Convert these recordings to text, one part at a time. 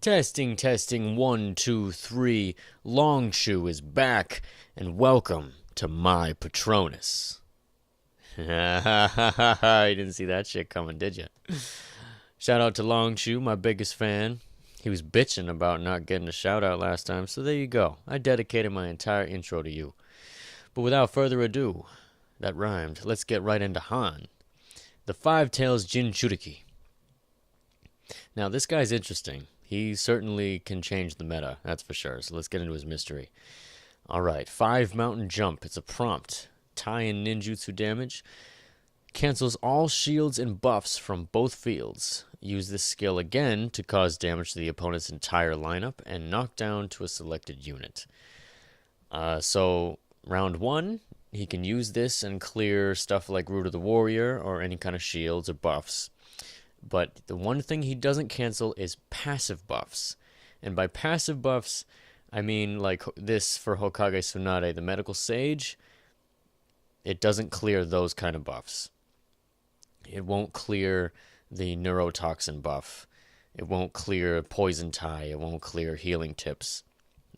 Testing, testing, 1, 2, 3. Longshoe is back, and welcome to my Patronus. You didn't see that shit coming, did you? Shout out to Longshoe, my biggest fan. He was bitching about not getting a shout out last time, so there you go. I dedicated my entire intro to you. But without further ado, that rhymed. Let's get right into Han, the Five Tails Jinchuriki. Now, this guy's interesting. He certainly can change the meta, that's for sure. So let's get into his mystery. Alright, 5 mountain jump. It's a prompt. Tie in ninjutsu damage. Cancels all shields and buffs from both fields. Use this skill again to cause damage to the opponent's entire lineup and knock down to a selected unit. So, round 1, he can use this and clear stuff like Root of the Warrior or any kind of shields or buffs. But the one thing he doesn't cancel is passive buffs. And by passive buffs, I mean like this for Hokage Tsunade, the Medical Sage. It doesn't clear those kind of buffs. It won't clear the neurotoxin buff. It won't clear poison tie. It won't clear healing tips.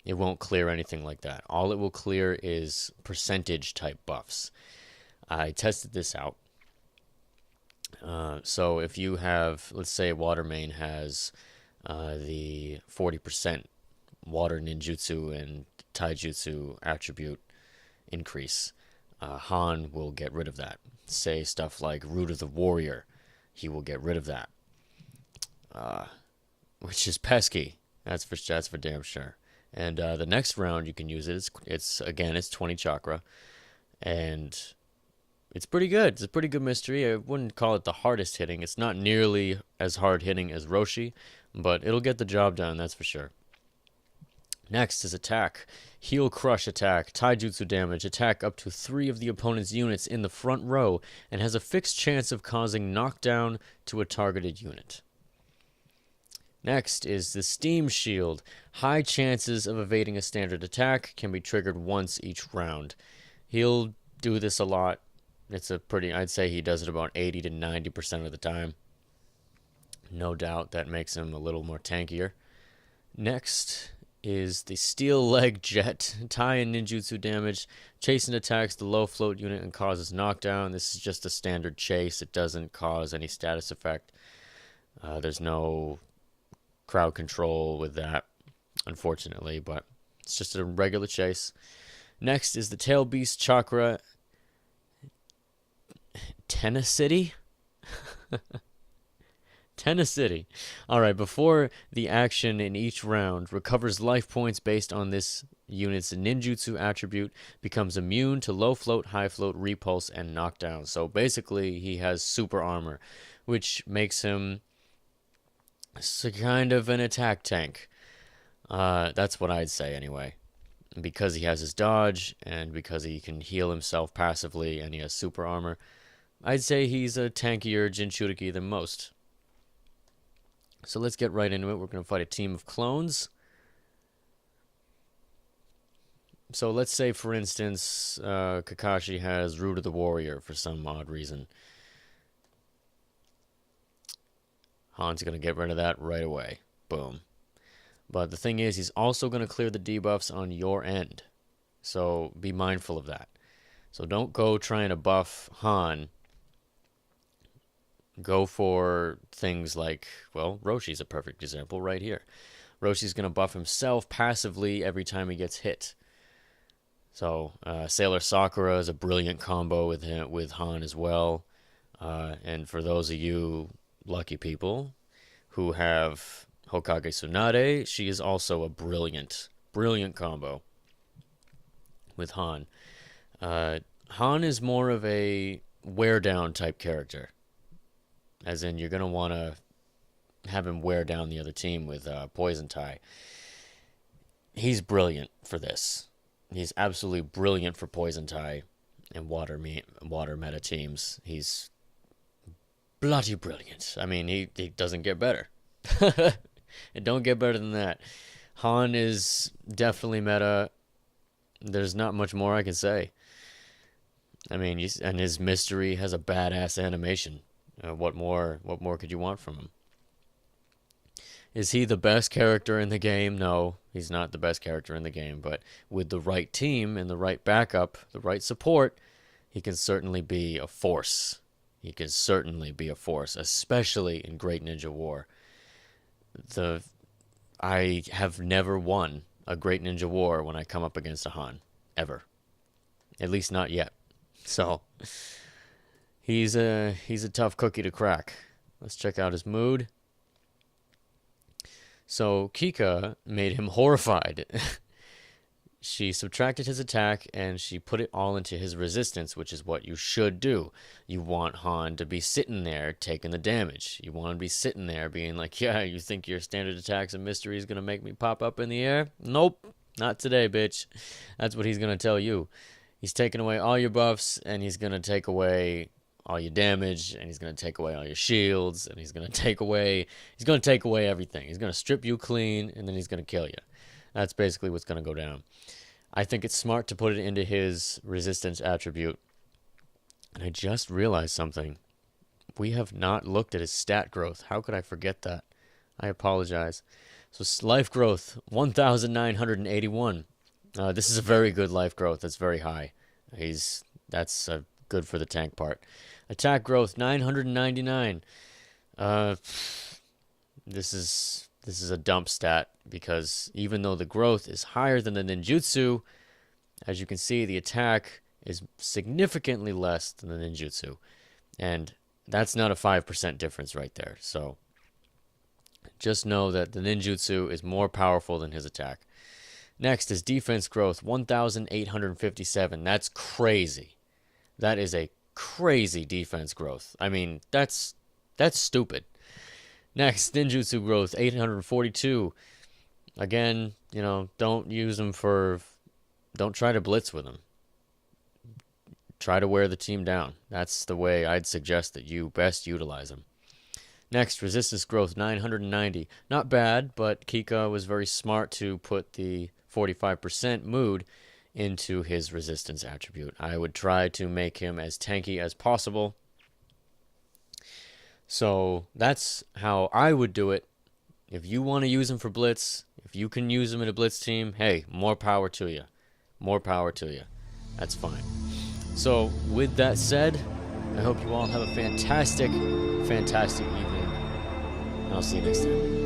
It won't clear anything like that. All it will clear is percentage type buffs. I tested this out. So if you have, let's say Water Main has the 40% Water Ninjutsu and Taijutsu attribute increase, Han will get rid of that. Say stuff like Root of the Warrior, he will get rid of that, which is pesky. That's for damn sure. And the next round you can use it. It's 20 chakra, and it's pretty good. It's a pretty good mystery. I wouldn't call it the hardest hitting. It's not nearly as hard hitting as Roshi, but it'll get the job done, that's for sure. Next is attack. Heal Crush attack. Taijutsu damage. Attack up to 3 of the opponent's units in the front row and has a fixed chance of causing knockdown to a targeted unit. Next is the Steam Shield. High chances of evading a standard attack, can be triggered once each round. He'll do this a lot. I'd say he does it about 80 to 90% of the time. No doubt that makes him a little more tankier. Next is the Steel Leg Jet. Tie in ninjutsu damage. Chase and attacks the low float unit and causes knockdown. This is just a standard chase. It doesn't cause any status effect. There's no crowd control with that, unfortunately, but it's just a regular chase. Next is the Tail Beast Chakra. Tenacity? Tenacity. Alright, before the action in each round, recovers life points based on this unit's ninjutsu attribute, becomes immune to low float, high float, repulse, and knockdown. So basically, he has super armor, which makes him kind of an attack tank. That's what I'd say anyway. Because he has his dodge, and because he can heal himself passively, and he has super armor, I'd say he's a tankier Jinchuriki than most. So let's get right into it. We're going to fight a team of clones. So let's say, for instance, Kakashi has Root of the Warrior for some odd reason. Han's going to get rid of that right away. Boom. But the thing is, he's also going to clear the debuffs on your end. So be mindful of that. So don't go trying to buff Han. Go for things like, well, Roshi's a perfect example right here. Roshi's going to buff himself passively every time he gets hit. So Sailor Sakura is a brilliant combo with Han as well. And for those of you lucky people who have Hokage Tsunade, she is also a brilliant combo with Han. Han is more of a wear down type character. As in, you're going to want to have him wear down the other team with Poison Tie. He's brilliant for this. He's absolutely brilliant for Poison Tie and water meta teams. He's bloody brilliant. I mean, he doesn't get better. It don't get better than that. Han is definitely meta. There's not much more I can say. I mean, and his mystery has a badass animation. What more? What more could you want from him? Is he the best character in the game? No, he's not the best character in the game. But with the right team and the right backup, the right support, he can certainly be a force. He can certainly be a force, especially in Great Ninja War. The I have never won a Great Ninja War when I come up against a Han, ever. At least not yet. So he's a tough cookie to crack. Let's check out his mood. So Kika made him horrified. She subtracted his attack and she put it all into his resistance, which is what you should do. You want Han to be sitting there taking the damage. You want him to be sitting there being like, yeah, you think your standard attacks and mystery is going to make me pop up in the air? Nope, not today, bitch. That's what he's going to tell you. He's taking away all your buffs and he's going to take away all your damage, and he's going to take away all your shields, and he's going to take away everything. He's going to strip you clean, and then he's going to kill you. That's basically what's going to go down. I think it's smart to put it into his resistance attribute. And I just realized something. We have not looked at his stat growth. How could I forget that? I apologize. So life growth, 1,981. This is a very good life growth. That's very high. That's good for the tank part. Attack growth, 999. This is a dump stat because even though the growth is higher than the ninjutsu, as you can see, the attack is significantly less than the ninjutsu. And that's not a 5% difference right there. So just know that the ninjutsu is more powerful than his attack. Next is defense growth, 1,857. That's crazy. That is a crazy defense growth. I mean, that's stupid. Next, ninjutsu growth, 842. Again, don't use them don't try to blitz with them. Try to wear the team down. That's the way I'd suggest that you best utilize them. Next, resistance growth, 990. Not bad, but Kika was very smart to put the 45% mood into his resistance attribute. I would try to make him as tanky as possible. So that's how I would do it. If you want to use him for blitz, if you can use him in a blitz team, hey, more power to you. More power to you. That's fine. So with that said, I hope you all have a fantastic, fantastic evening. And I'll see you next time.